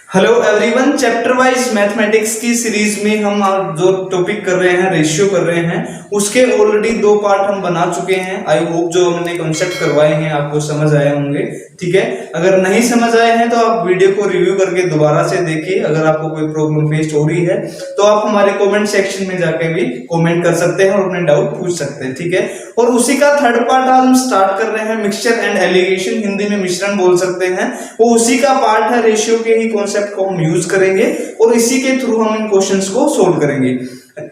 Hello everyone, chapter wise mathematics की series में हम जो टॉपिक कर रहे हैं, रेशियो कर रहे हैं, उसके ऑलरेडी दो पार्ट हम बना चुके हैं। आई होप जो हमने कॉन्सेप्ट करवाए हैं आपको समझ आए होंगे। ठीक है, अगर नहीं समझ आए हैं तो आप वीडियो को रिव्यू करके दोबारा से देखिए। अगर आपको कोई प्रॉब्लम फेस हो रही है तो आप हमारे कमेंट सेक्शन में जाके भी कमेंट कर सकते हैं और अपने डाउट पूछ सकते हैं। ठीक है, और उसी का थर्ड पार्ट आज हम स्टार्ट कर रहे हैं, मिक्सचर एंड एलिगेशन, हिंदी में मिश्रण बोल सकते हैं। वो उसी का पार्ट है, रेशियो के ही कॉन्सेप्ट को हम यूज करेंगे और इसी के थ्रू हम इन क्वेश्चंस को सोल्व करेंगे।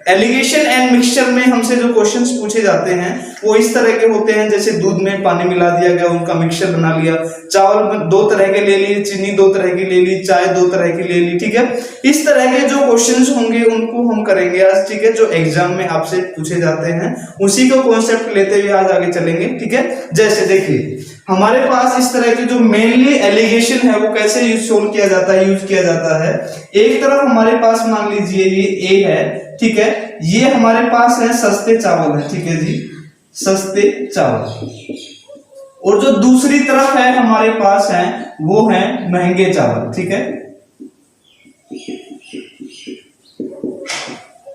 एलिगेशन एंड मिक्सचर में हमसे जो क्वेश्चंस पूछे जाते हैं वो इस तरह के होते हैं, जैसे दूध में पानी मिला दिया गया, उनका मिक्सचर बना लिया, चावल में दो तरह के ले लिए, चीनी दो तरह की ले ली, चाय दो तरह की ले ली। ठीक है, इस तरह के जो क्वेश्चंस होंगे उनको हम करेंगे आज। ठीक है, जो एग्जाम में आपसे पूछे जाते हैं उसी को कॉन्सेप्ट लेते हुए आज आगे चलेंगे। ठीक है, जैसे देखिए हमारे पास इस तरह की जो मेनली एलिगेशन है वो कैसे सोल्व किया जाता है, यूज किया जाता है। एक तरफ हमारे पास मान लीजिए ये ए है, ठीक है, ये हमारे पास है सस्ते चावल है। ठीक है जी, सस्ते चावल। और जो दूसरी तरफ है हमारे पास है वो है महंगे चावल। ठीक है,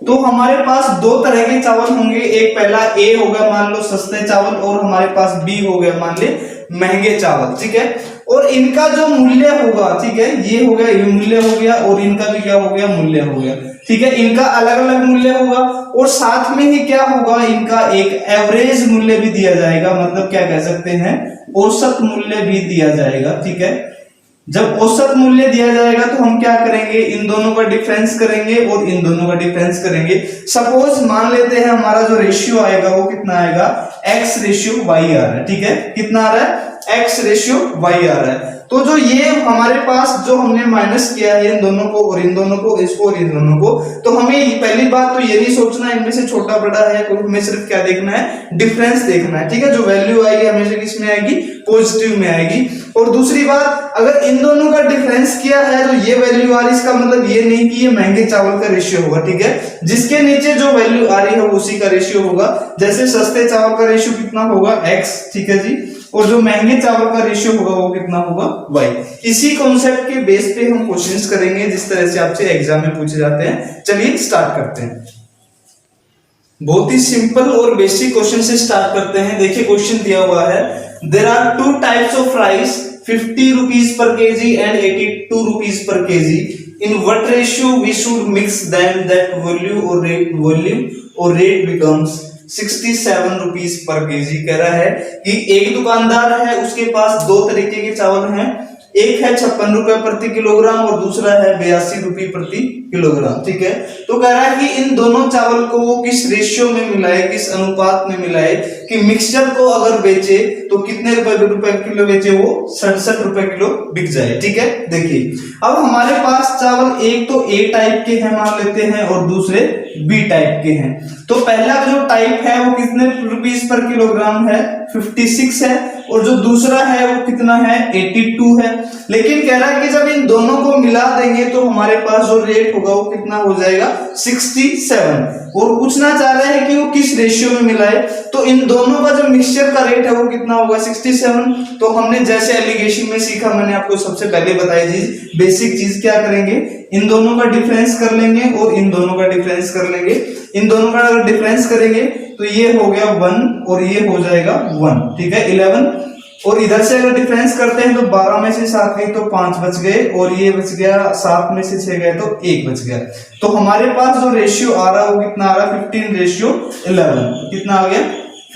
तो हमारे पास दो तरह के चावल होंगे, एक पहला ए होगा मान लो सस्ते चावल, और हमारे पास बी हो गया मान ले महंगे चावल। ठीक है, और इनका जो मूल्य होगा, ठीक है, ये हो गया, ये मूल्य हो गया, और इनका भी क्या हो गया, मूल्य हो गया। ठीक है, इनका अलग अलग मूल्य होगा और साथ में ही क्या होगा, इनका एक एवरेज मूल्य भी दिया जाएगा, मतलब क्या कह सकते हैं, औसत मूल्य भी दिया जाएगा। ठीक है, जब औसत मूल्य दिया जाएगा तो हम क्या करेंगे, इन दोनों का डिफरेंस करेंगे और इन दोनों का डिफरेंस करेंगे। सपोज मान लेते हैं हमारा जो रेशियो आएगा वो कितना आएगा, x रेशियो y आ रहा है। ठीक है, कितना आ रहा है, x रेशियो y आ रहा है। तो जो ये हमारे पास जो हमने माइनस किया है इन दोनों को और इन दोनों को, इसको और इन दोनों को, तो हमें पहली बात तो ये नहीं सोचना इनमें से छोटा बड़ा है, हमें सिर्फ क्या देखना है, डिफरेंस देखना है। ठीक है, जो वैल्यू आएगी हमेशा किसमें आएगी, पॉजिटिव में आएगी। और दूसरी बात, अगर इन दोनों का डिफरेंस किया है तो ये वैल्यू आ रही, इसका मतलब ये नहीं कि ये महंगे चावल का रेशियो होगा। ठीक है, जिसके नीचे जो वैल्यू आ रही है उसी का रेशियो होगा। जैसे सस्ते चावल का रेशियो कितना होगा, x। ठीक है जी, और जो महंगे चावल का रेशियो होगा वो कितना होगा, y। इसी कॉन्सेप्ट के बेस पे हम क्वेश्चंस करेंगे जिस तरह से आपसे एग्जाम में पूछे जाते हैं। चलिए स्टार्ट करते हैं। बहुत ही सिंपल और बेसिक क्वेश्चन से स्टार्ट करते हैं। देखिए क्वेश्चन दिया हुआ है, there are two types of rice, 50 rupees per KG and 82 rupees per kg. In what ratio we should mix them that volume और rate becomes 67 rupees per kg. कह रहा है कि एक दुकानदार है, उसके पास दो तरीके के चावल हैं, एक है 56 रुपए प्रति किलोग्राम और दूसरा है 82 रुपए प्रति किलोग्राम। ठीक है, तो कह रहा है कि इन दोनों चावल को वो किस रेशियो में मिलाए, किस अनुपात में मिलाए कि मिक्सचर को अगर बेचे तो कितने रुपए किलो बेचे, वो 67 रुपए किलो बिक जाए। ठीक है, देखिए अब हमारे पास चावल एक तो ए टाइप के हैं मान लेते हैं और दूसरे बी टाइप के हैं। तो पहला जो टाइप है वो कितने रुपीस पर किलोग्राम है, 56 है, और जो दूसरा है वो कितना है, 82 है। लेकिन कह रहा है कि जब इन दोनों को मिला देंगे तो हमारे पास जो रेट होगा वो कितना हो जाएगा, 67। और पूछना चाह रहे हैं कि वो किस रेशियो में मिलाए, तो इन दोनों का जो मिक्सचर का रेट है वो कितना होगा, 67। तो हमने जैसे एलिगेशन में सीखा, मैंने आपको सबसे पहले बताई चीज, बेसिक चीज क्या करेंगे, इन दोनों का डिफरेंस कर लेंगे और इन दोनों का डिफरेंस कर लेंगे। इन दोनों का अगर डिफरेंस करेंगे तो ये हो गया 1 और ये हो जाएगा 1। ठीक है, 11। और इधर से अगर डिफरेंस करते हैं तो 12 में से 7 गई तो 5 बच गए, और ये बच गया 7 में से 6 गए तो 1 बच गया। तो हमारे पास जो रेशियो आ रहा है वो कितना आ रहा है, 15:11। कितना आ गया,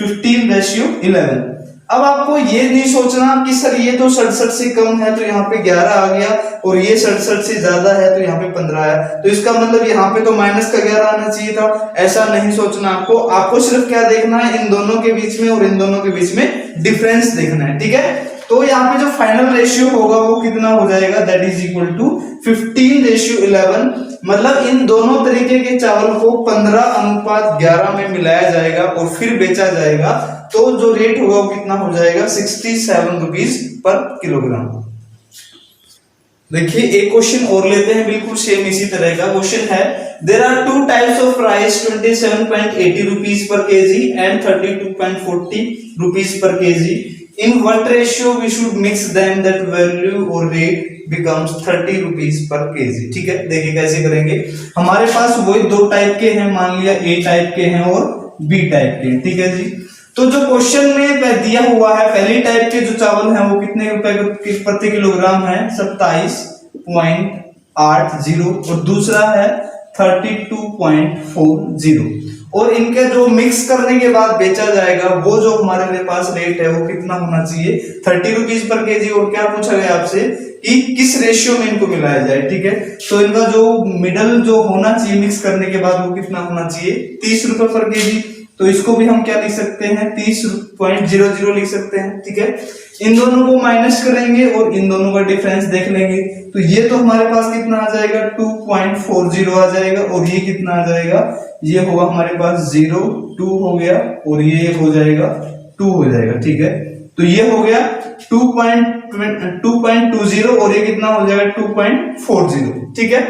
15:11। अब आपको ये नहीं सोचना कि सर ये तो 67 से कम है तो यहाँ पे 11 आ गया, और ये 67 से ज्यादा है तो यहाँ पे 15 आया, तो इसका मतलब यहाँ पे तो माइनस का 11 आना चाहिए था। ऐसा नहीं सोचना आपको सिर्फ क्या देखना है, इन दोनों के बीच में और इन दोनों के बीच में डिफरेंस देखना है। ठीक है, तो यहाँ पे जो फाइनल रेशियो होगा वो कितना हो जाएगा, दैट इज इक्वल टू 15:11। मतलब इन दोनों तरीके के चावल को 15:11 में मिलाया जाएगा और फिर बेचा जाएगा, तो जो रेट होगा वो कितना हो जाएगा, 67 रुपीज पर किलोग्राम। देखिए एक क्वेश्चन और लेते हैं, बिल्कुल सेम इसी तरह का क्वेश्चन है। There are two types of rice, 27.80 rupees per KG and 32.40 rupees per kg. In what ratio we should mix them that value और rate becomes 30 rupees per kg. ठीक है, देखिए कैसे करेंगे। हमारे पास वही दो टाइप के हैं, मान लिया ए टाइप के हैं और बी टाइप के हैं। ठीक है जी, तो जो क्वेश्चन में दिया हुआ है पहली टाइप के जो चावल है वो कितने रुपए प्रति किलोग्राम है, 27.80 और दूसरा है 32.40 और इनके जो मिक्स करने के बाद बेचा जाएगा वो जो हमारे पास रेट है वो कितना होना चाहिए, 30 रुपीज पर केजी। और क्या पूछा गया आपसे कि किस रेशियो में इनको मिलाया जाए। ठीक है, तो इनका जो मिडल जो होना चाहिए मिक्स करने के बाद वो कितना होना चाहिए, 30 रुपए पर केजी। तो इसको भी हम क्या लिख सकते हैं, 30.00 लिख सकते हैं। ठीक है, इन दोनों को माइनस करेंगे और इन दोनों का डिफरेंस देख लेंगे, तो ये तो हमारे पास कितना आ जाएगा, 2.40 आ जाएगा और ये कितना आ जाएगा, ये होगा हमारे पास 0.2 हो गया और ये हो जाएगा 2 हो जाएगा। ठीक है, तो ये हो गया 2.20 और ये कितना हो जाएगा 2.40। ठीक है,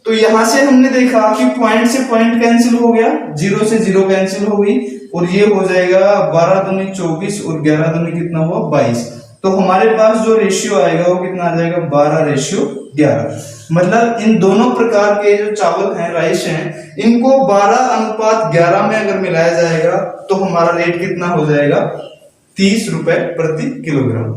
तो यहां से हमने देखा कि पॉइंट से पॉइंट कैंसिल हो गया, 0 से 0 कैंसिल हो गई और ये हो जाएगा 12 दूनी 24 और 11 दूनी कितना हुआ 22। तो हमारे पास जो रेशियो आएगा वो कितना आ जाएगा, 12:11। मतलब इन दोनों प्रकार के जो चावल हैं, राइस हैं, इनको 12:11 में अगर मिलाया जाएगा तो हमारा रेट कितना हो जाएगा, 30 रुपए प्रति किलोग्राम।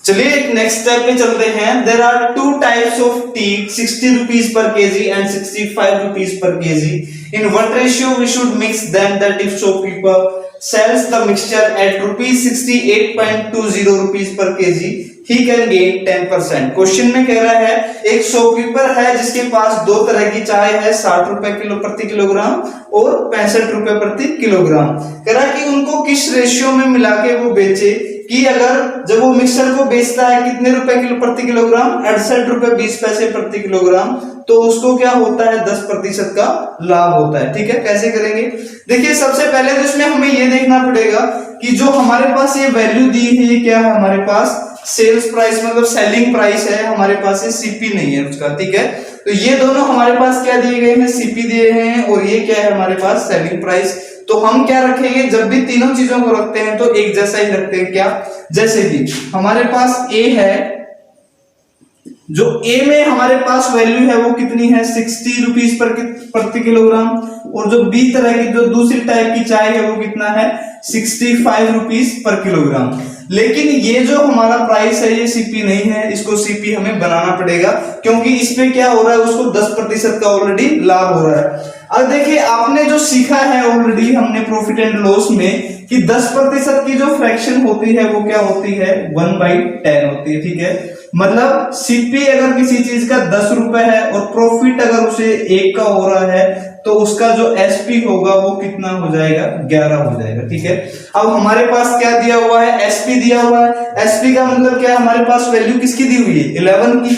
चलिए एक नेक्स्ट स्टेप पे चलते हैं। There are two types of tea, 60 rupees per KG and 65 rupees per kg. In what ratio we should mix them that if shopkeeper sells the mixture at ₹68.20 rupees per kg he can gain 10%। Question में कह रहा है एक shopkeeper है जिसके पास दो तरह की चाय है, 60 रुपए किलो प्रति किलोग्राम और 65 रुपए प्रति किलोग्राम। कह रहा है कि उनको किस रेशियो में मिला के वो बेचे कि अगर जब वो मिक्सचर को बेचता है कितने रुपए किलो प्रति किलोग्राम, 68 रुपए 20 पैसे प्रति किलोग्राम, तो उसको क्या होता है, 10% का लाभ होता है। ठीक है, कैसे करेंगे, देखिए सबसे पहले तो इसमें हमें ये देखना पड़ेगा कि जो हमारे पास ये वैल्यू दी है ये क्या है, हमारे पास सेल्स प्राइस मतलब सेलिंग प्राइस है, हमारे पास ये सीपी नहीं है उसका। ठीक है, तो ये दोनों हमारे पास क्या दिए गए हैं, सीपी दिए हैं और ये क्या है हमारे पास सेलिंग प्राइस। तो हम क्या रखेंगे, जब भी तीनों चीजों को रखते हैं तो एक जैसा ही रखते हैं। क्या, जैसे कि हमारे पास ए है, जो ए में हमारे पास वैल्यू है वो कितनी है, 60 रुपीज प्रति किलोग्राम और जो बी तरह की जो दूसरी टाइप की चाय है वो कितना है, 65 रुपीज पर किलोग्राम। लेकिन ये जो हमारा प्राइस है ये सीपी नहीं है, इसको सीपी हमें बनाना पड़ेगा क्योंकि इसमें क्या हो रहा है, उसको 10% का ऑलरेडी लाभ हो रहा है। अब देखिए आपने जो सीखा है ऑलरेडी हमने प्रॉफिट एंड लॉस में कि 10% की जो फ्रैक्शन होती है वो क्या होती है, 1/10 होती है। ठीक है, मतलब सीपी अगर किसी चीज का 10 रुपए है और प्रॉफिट अगर उसे 1 का हो रहा है तो उसका जो एसपी होगा वो कितना हो जाएगा, 11 हो जाएगा। ठीक है, अब हमारे पास क्या दिया हुआ है, एसपी दिया हुआ है। एसपी का मतलब क्या है, हमारे पास वैल्यू किसकी दी हुई है, 11 की।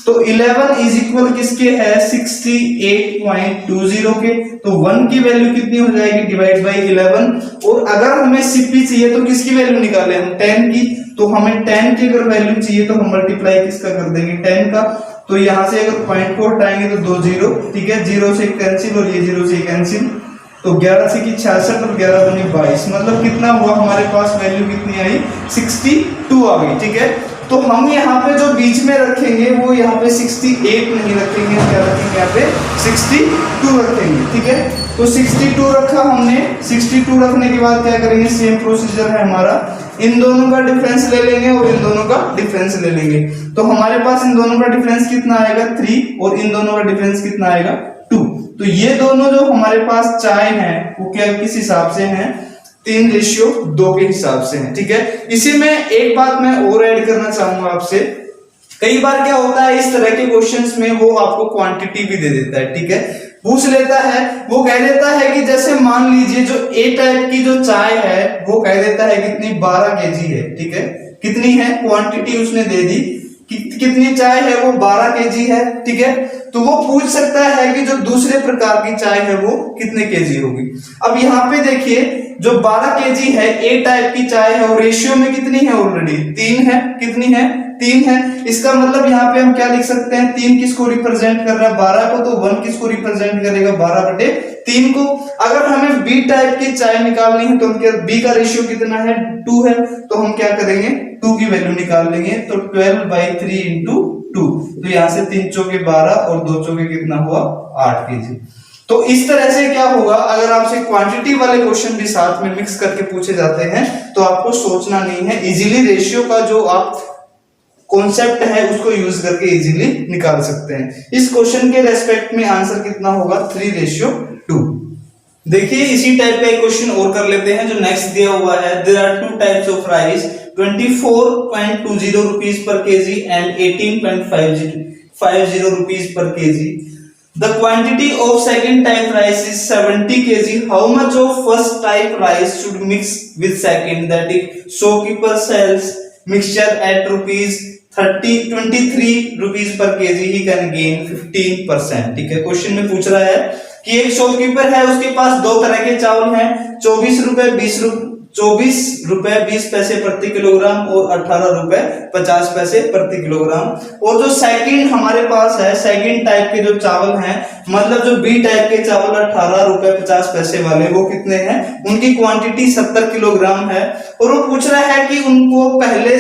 तो 11 इज इक्वल किसके है, 68.20 के। तो 1 की वैल्यू कितनी हो जाएगी, डिवाइड बाई 11। और अगर हमें सीपी चाहिए तो किसकी वैल्यू निकाले हम, 10 की। तो हमें 10 की अगर वैल्यू चाहिए तो हम मल्टीप्लाई किसका कर देंगे, 10 का। तो यहां से अगर पॉइंट को हटाएंगे तो 2 0, ठीक है, 0 से कैंसिल और ये 0 से कैंसिल। तो 11 से की 66 और 11 दूनी 22, मतलब कितना हुआ हमारे पास वैल्यू कितनी आई, 62 आ गई। ठीक है, तो हम यहाँ पे जो बीच में रखेंगे वो यहाँ पे 68 नहीं रखेंगे, क्या रखेंगे यहाँ पे 62 रखेंगे। ठीक है, तो 62 रखा हमने। 62 रखने के बाद क्या करेंगे, सेम प्रोसीजर है हमारा, इन दोनों का डिफरेंस ले लेंगे और इन दोनों का डिफरेंस ले लेंगे। तो हमारे पास इन दोनों का डिफरेंस कितना आएगा, 3 और इन दोनों का डिफरेंस कितना आएगा, 2। तो ये दोनों जो हमारे पास चाय है वो क्या किस हिसाब से हैं, 3:2 के हिसाब से है। ठीक है, इसी में एक बात मैं और ऐड करना चाहूंगा आपसे। कई बार क्या होता है इस तरह के क्वेश्चंस में वो आपको क्वांटिटी भी दे देता है। ठीक है, पूछ लेता है, वो कह देता है कि जैसे मान लीजिए जो ए टाइप की जो चाय है वो कह देता है कितनी, 12 केजी है। ठीक है, कितनी है क्वांटिटी उसने दे दी, कितनी चाय है वो 12 केजी है। ठीक है, तो वो पूछ सकता है कि जो दूसरे प्रकार की चाय है वो कितने केजी होगी। अब यहाँ पे देखिए जो 12 केजी है ए टाइप की चाय है और रेशियो में कितनी है, ऑलरेडी 3 है। कितनी है, 3 है। इसका मतलब यहाँ पे हम क्या लिख सकते हैं, 3 किसको रिप्रेजेंट कर रहा है, 12 को, तो 1 किसको रिप्रेजेंट करेगा, 12/3। 3 को। अगर हमें बी टाइप की चाय निकालनी है तो हम क्या, बी का रेशियो कितना है 2 है, तो हम क्या करेंगे 2 की वैल्यू निकाल लेंगे, तो 12/3 इंटू 2, तो यहां से 3 चौके 12 और 2 चौके कितना हुआ 8 केजी। तो इस तरह से क्या होगा, अगर आपसे क्वांटिटी वाले क्वेश्चन भी साथ में मिक्स करके पूछे जाते हैं तो आपको सोचना नहीं है, इजीली रेशियो का जो आप कॉन्सेप्ट है उसको यूज करके इजीली निकाल सकते हैं। इस क्वेश्चन के रेस्पेक्ट में आंसर कितना होगा 3:2। देखिए इसी टाइप का एक क्वेश्चन और कर लेते हैं जो नेक्स्ट दिया हुआ है। There are 2 types of rice 24.20 rupees per KG and 18.50 rupees per KG. The quantity of second type rice is 70 kg. How much of first type rice should mix with second? That is, shopkeeper sells mixture at ₹23 per kg. He can gain 15%. ठीक है, question में पूछ रहा है कि एक shopkeeper है, उसके पास दो तरह के चावल हैं, 24 रुपए 20 पैसे प्रति किलोग्राम और 18 रुपए 50 पैसे प्रति किलोग्राम। और जो सेकंड हमारे पास है, सेकंड टाइप के जो चावल हैं, मतलब जो बी टाइप के चावल 18 रुपए 50 पैसे वाले, वो कितने हैं, उनकी क्वांटिटी 70 किलोग्राम है। और वो पूछ रहा है कि उनको पहले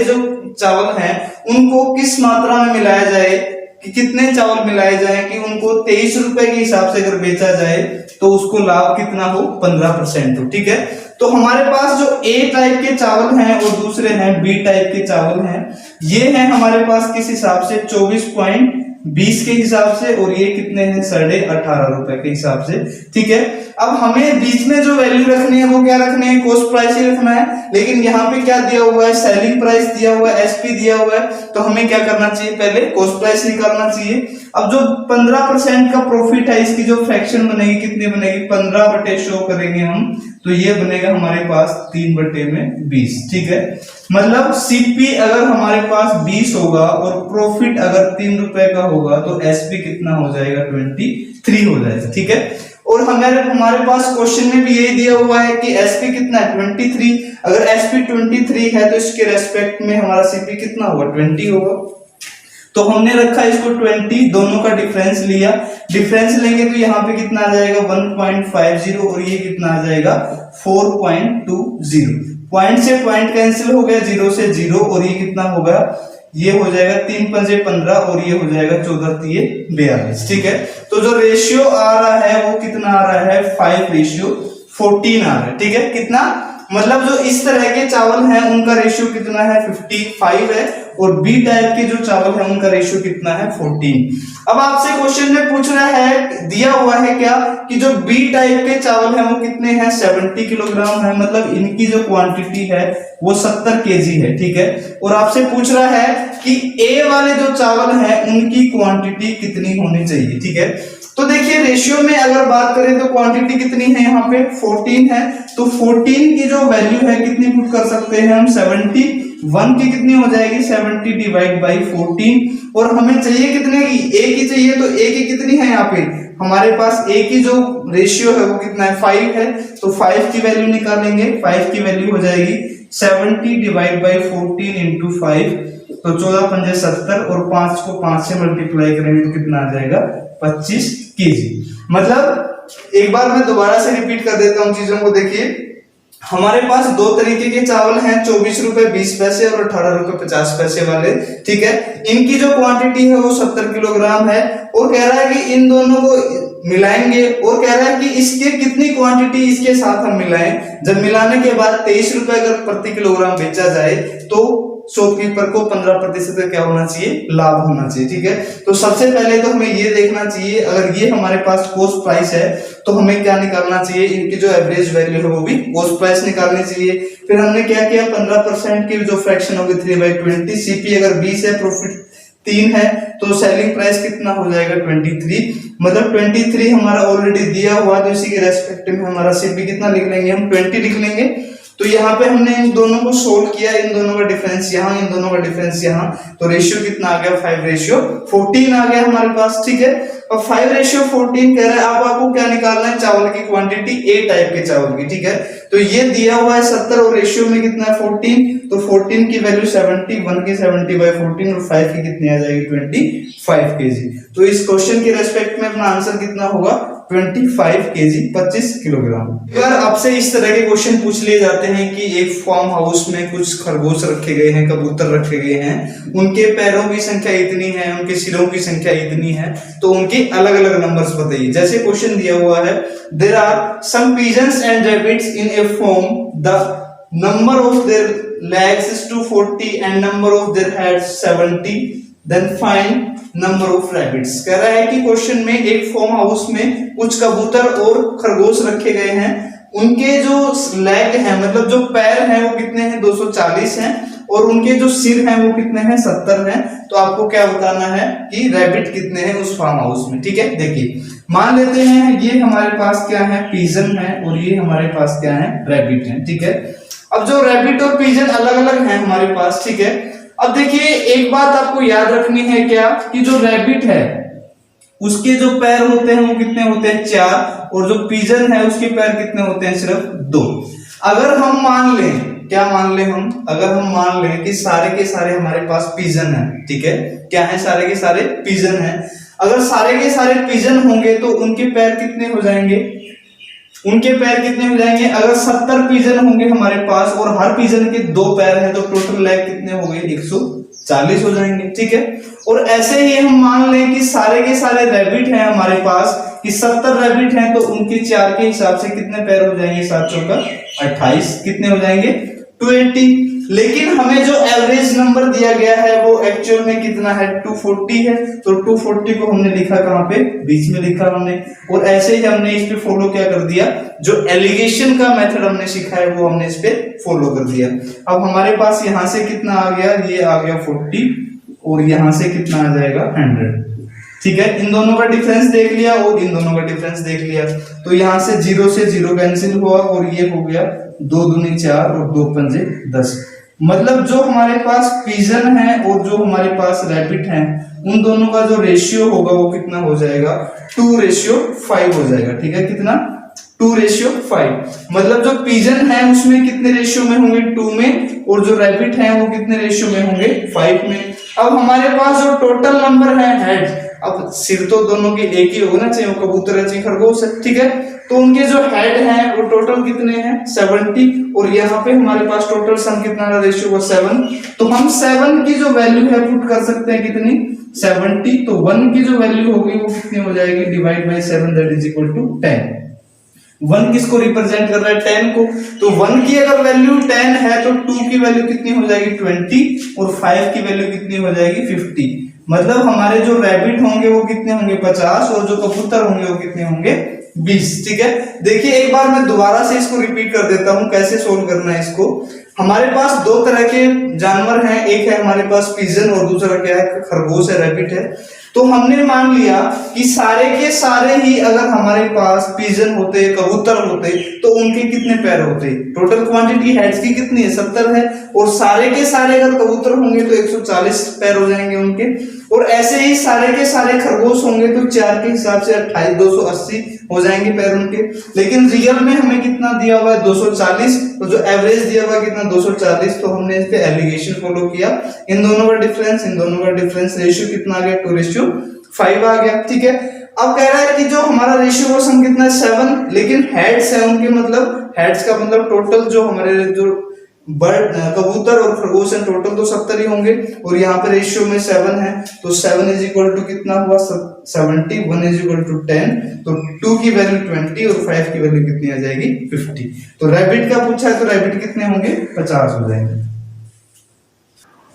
जो चावल हैं उनको किस मात्रा में मिलाया जाए, कि कितने चावल मिलाए जाएं कि उनको 23 रुपए के हिसाब से अगर बेचा जाए तो उसको लाभ कितना हो 15% हो। ठीक है, तो हमारे पास जो ए टाइप के चावल हैं और दूसरे हैं बी टाइप के चावल हैं, ये हैं हमारे पास किस हिसाब से 24.20 के हिसाब से, और ये कितने हैं 18.5 रुपए के हिसाब से। ठीक है, अब हमें बीच में जो वैल्यू रखनी है वो क्या रखनी है, कॉस्ट प्राइस ही रखना है। लेकिन यहाँ पे क्या दिया हुआ है, सेलिंग प्राइस दिया हुआ है, एसपी दिया हुआ है, तो हमें क्या करना चाहिए, पहले कॉस्ट प्राइस निकालना चाहिए। अब जो 15% का प्रॉफिट है, इसकी जो फ्रैक्शन बनेगी कितनी बनेगी, 15/100 करेंगे हम, तो ये बनेगा हमारे पास 3/20। ठीक है, मतलब सीपी अगर हमारे पास 20 होगा और प्रॉफिट अगर 3 रुपए का होगा तो एसपी कितना हो जाएगा 23 हो जाएगा। ठीक है, और हमारे पास क्वेश्चन में भी यही दिया हुआ है कि एसपी कितना है 23। अगर एसपी 23 है तो इसके रेस्पेक्ट में हमारा सीपी कितना होगा 20 होगा। तो हमने रखा इसको 20, दोनों का डिफरेंस लिया, डिफरेंस लेंगे तो यहाँ पे कितना आ जाएगा 1.50 और ये कितना आ जाएगा 4.20। पॉइंट से पॉइंट कैंसिल हो गया, 0 से 0, और ये कितना होगा, ये हो जाएगा 3 पंजे 15 और ये हो जाएगा 14 तिये 42। ठीक है, तो जो रेशियो आ रहा है वो कितना आ रहा है 5:14 आ रहा है। ठीक है, कितना, मतलब जो इस तरह के चावल हैं उनका रेशियो कितना है 55 है, और बी टाइप के जो चावल है उनका रेशियो कितना है 14। अब आपसे क्वेश्चन में पूछ रहा है, दिया हुआ है क्या, कि जो बी टाइप के चावल हैं वो कितने हैं 70 किलोग्राम है, मतलब इनकी जो क्वांटिटी है वो 70 केजी है। ठीक है, और आपसे पूछ रहा है कि ए वाले जो चावल हैं उनकी क्वांटिटी कितनी होनी चाहिए। ठीक है, तो देखिए रेशियो में अगर बात करें तो क्वांटिटी कितनी है, यहाँ पे 14 है, तो 14 की जो वैल्यू है कितनी पुट कर सकते हैं हम 71 की कितनी हो जाएगी 70 डिवाइड बाई 14, और हमें चाहिए कितने की, ए की चाहिए, तो ए की कितनी है यहाँ पे हमारे पास, ए की जो रेशियो है वो कितना है 5 है, तो 5 की वैल्यू निकालेंगे, 5 की वैल्यू हो जाएगी 70 डिवाइड बाई 14 इंटू 5, तो 14 पंजे 70 और 5 को 5 से मल्टीप्लाई करेंगे तो कितना आ जाएगा 25 केजी। मतलब एक बार मैं दोबारा से रिपीट कर देता हूं चीजों को। देखिए हमारे पास दो तरीके के चावल हैं, 24 रुपए 20 पैसे और 18 रुपए 50 पैसे वाले। ठीक है, इनकी जो क्वांटिटी है वो 70 किलोग्राम है, और कह रहा है कि इन दोनों को मिलाएंगे, और कह रहा है कि इसके कितनी क्वांटिटी इसके साथ हम मिलाएं। जब मिलाने के बाद 23 रुपए अगर प्रति किलोग्राम बेचा जाए तो शॉपकीपर को 15% का क्या होना चाहिए, लाभ होना चाहिए। ठीक है, तो सबसे पहले तो हमें ये देखना चाहिए, अगर ये हमारे पास कॉस्ट प्राइस है तो हमें क्या निकालना चाहिए, इनकी जो एवरेज वैल्यू है वो भी कॉस्ट प्राइस निकालनी चाहिए। फिर हमने क्या किया, 15% की जो फ्रैक्शन होगी 3/20, सीपी अगर 20 है, प्रॉफिट 3 है, तो सेलिंग प्राइस कितना हो जाएगा 23, मतलब 23 हमारा ऑलरेडी दिया हुआ, तो इसी के रेस्पेक्ट में हमारा सीपी कितना लिख लेंगे हम 20 लिख लेंगे। तो यहाँ पे हमने इन दोनों को सोल्व किया, इन दोनों का डिफरेंस यहाँ, इन दोनों का डिफरेंस यहाँ, तो रेशियो कितना आ गया 5:14 आ गया हमारे पास। ठीक है, और 5:14 कह रहा है। अब आपको क्या निकालना है, चावल की क्वांटिटी ए टाइप के चावल की, ठीक है। तो ये दिया हुआ है 70 और रेशियो में कितना है 14, तो 14 की वैल्यू 70, 1 की 70/14 और 5 की कितनी आ जाएगी 25 केजी। तो इस क्वेश्चन के रेस्पेक्ट में अपना आंसर कितना होगा 25 केजी, 25 किलोग्राम। अगर आपसे इस तरह के क्वेश्चन पूछ लिए जाते हैं कि एक फार्म हाउस में कुछ खरगोश रखे गए हैं, कबूतर रखे गए हैं, उनके पैरों की संख्या इतनी है, उनके सिरों की संख्या इतनी है, तो उनके अलग अलग नंबर्स बताइए। जैसे क्वेश्चन दिया हुआ है, there are some pigeons and rabbits in a farm, the number of their legs is 240 and number of their heads 70, then find number of rabbits। कह रहा है कि क्वेश्चन में एक फार्म हाउस में कुछ कबूतर और खरगोश रखे गए हैं, उनके जो लेग हैं मतलब जो पैर हैं वो कितने हैं 240 हैं, और उनके जो सिर हैं वो कितने हैं 70 हैं। तो आपको क्या बताना है कि रैबिट कितने हैं उस फार्म हाउस में, ठीक है। देखिए मान लेते हैं ये हमारे पास क्या है पिजन है और ये हमारे पास क्या है रैबिट है, ठीक है। अब जो रैबिट और पिजन अलग अलग हैं हमारे पास, ठीक है। अब देखिए एक बात आपको याद रखनी है क्या, कि जो रैबिट है उसके जो पैर होते हैं वो कितने होते हैं 4, और जो पिजन है उसके पैर कितने होते हैं सिर्फ 2। अगर हम मान लें, क्या मान लें हम, अगर हम मान लें कि सारे के सारे हमारे पास पिजन है, ठीक है, क्या है सारे के सारे पिजन है, अगर सारे के सारे पिजन होंगे तो उनके पैर कितने हो जाएंगे, उनके पैर कितने हो जाएंगे, अगर 70 पिजन होंगे हमारे पास और हर पिजन के 2 पैर हैं तो टोटल लेग कितने हो गए 140 हो जाएंगे, ठीक है। और ऐसे ही हम मान लें कि सारे के सारे रैबिट हैं हमारे पास, कि 70 रैबिट हैं तो उनके 4 के हिसाब से कितने पैर हो जाएंगे 7 चौका 28, कितने हो जाएंगे 280। लेकिन हमें जो एवरेज नंबर दिया गया है वो एक्चुअल में कितना है 240 है, तो 240 को हमने लिखा कहां पे, बीच में लिखा हमने, और ऐसे ही हमने इस पे फॉलो क्या कर दिया, जो एलिगेशन का मेथड हमने सीखा है वो हमने इस पे फॉलो कर दिया। अब हमारे पास यहां से कितना आ गया, ये आ गया 40 और यहां से कितना आ जाएगा 100, ठीक है। इन दोनों का डिफरेंस देख लिया और इन दोनों का डिफरेंस देख लिया, तो यहां से 0 से 0 कैंसिल हुआ और ये हो गया 2 दूनी 4 और 2 पंजे 10। मतलब जो हमारे पास पिजन है और जो हमारे पास रैबिट है उन दोनों का जो रेशियो होगा वो कितना हो जाएगा 2:5 हो जाएगा, ठीक है। कितना 2:5। मतलब जो पिजन है उसमें कितने रेशियो में होंगे 2 में, और जो रैबिट है वो कितने रेशियो में होंगे 5 में। अब हमारे पास जो टोटल नंबर है हेड, अब सिर तो दोनों के एक ही होगा ना, चाहे वो कबूतर है चाहे खरगोश है, ठीक है। तो उनके जो हेड हैं वो टोटल कितने हैं 70, और यहाँ पे हमारे पास टोटल सम कितना रेशियो हुआ 7, तो हम 7 की जो वैल्यू है पुट कर सकते हैं कितनी 70, तो 1 की जो वैल्यू होगी वो कितनी हो जाएगी divide by 7 that is equal to 10। 1 किसको रिप्रेजेंट कर रहा है 10 को, तो 1 की अगर वैल्यू 10 है तो 2 की वैल्यू कितनी हो जाएगी 20 और 5 की वैल्यू कितनी हो जाएगी 50। मतलब हमारे जो रैबिट होंगे वो कितने होंगे 50 और जो कबूतर होंगे वो कितने होंगे 20, ठीक है। देखिए एक बार मैं दोबारा से इसको रिपीट कर देता हूं कैसे सोल्व करना है इसको। हमारे पास 2 तरह के जानवर हैं, एक है हमारे पास पिजन और दूसरा क्या है खरगोश है, रैबिट है। तो हमने मान लिया कि सारे के सारे ही अगर हमारे पास पिजन होते कबूतर होते तो उनके कितने पैर होते, टोटल क्वांटिटी हेड्स की कितनी है 70 है, और सारे के सारे अगर कबूतर होंगे तो 140 पैर हो जाएंगे उनके, और ऐसे ही सारे के सारे खरगोश होंगे तो 4 के हिसाब से 28 280 हो जाएंगे पैर उनके। लेकिन रियल में हमें कितना दिया हुआ है 240, तो जो एवरेज दिया हुआ है कितना 240, तो हमने इस पे एलिगेशन फॉलो किया। इन दोनों का डिफरेंस रेशियो कितना आ गया 2:5 आ गया, ठीक है। अब कह रहा है कि जो हमारा रेशियो वो सम कितना है 7, लेकिन हेड्स है उनके, मतलब हेड्स का मतलब टोटल जो हमारे जो बर्ड कबूतर और खरगोश हैं टोटल तो 70 ही होंगे, और यहाँ पे रेशियो में 7 है, तो 7 इज इक्वल टू कितना हुआ 70, 1 इज इक्वल टू 10, तो 2 की वैल्यू 20 और 5 की वैल्यू कितनी आ जाएगी 50। तो रैबिट का पूछा है तो रैबिट कितने होंगे 50 हो जाएंगे।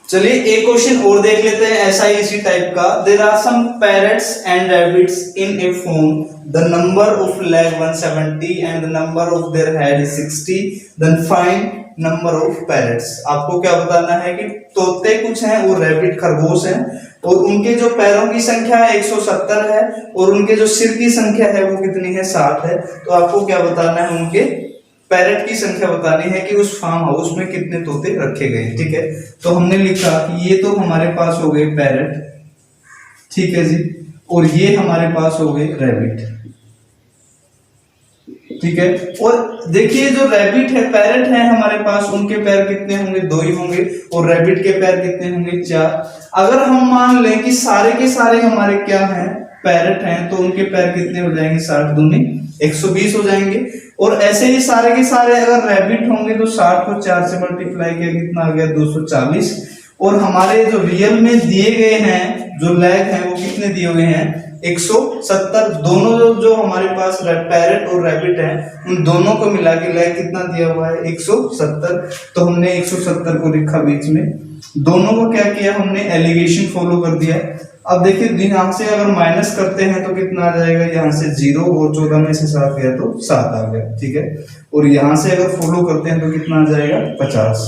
चलिए एक क्वेश्चन और देख लेते हैं ऐसा ही इसी टाइप का। There are some parrots and rabbits in a farm, the number of leg 170 and the number of their head is 60, then find number of parrots. आपको क्या बताना है कि तोते कुछ हैं और रैबिट खरगोश हैं, और उनके जो पैरों की संख्या है 170 है, और उनके जो सिर की संख्या है वो कितनी है 60 है। तो आपको क्या बताना है उनके पैरेट की संख्या बतानी है कि उस फार्म हाउस में कितने तोते रखे गए, ठीक है। तो हमने लिखा कि ये तो हमारे पास हो गए पैरेट, ठीक है जी, और ये हमारे पास हो गए रैबिट, ठीक है। और देखिए जो रैबिट है, पैरेट है हमारे पास, उनके पैर कितने होंगे, 2 ही होंगे, और रैबिट के पैर कितने होंगे, 4। अगर हम मान लें कि सारे के सारे हमारे क्या हैं, पैरेट हैं, तो उनके पैर कितने हो जाएंगे, 60 दूनी 120 हो जाएंगे। और ऐसे ही सारे के सारे अगर रैबिट होंगे तो 60 को 4 से मल्टीप्लाई किया, कितना आ गया, 240। और हमारे जो रियल में दिए गए हैं जो लेग हैं वो कितने दिए हुए हैं, 170। दोनों जो हमारे पास पैरेट और रैबिट है उन दोनों को मिला के लेग कितना दिया हुआ है, 170। तो हमने 170 को लिखा बीच में, दोनों को क्या किया हमने, एलिगेशन फॉलो कर दिया। अब देखिए यहाँ से अगर माइनस करते हैं तो कितना आ जाएगा, यहाँ से 0 और 14 में से 7 गया तो 7 आ गया, ठीक है। और यहाँ से अगर फॉलो करते हैं तो कितना आ जाएगा, 50।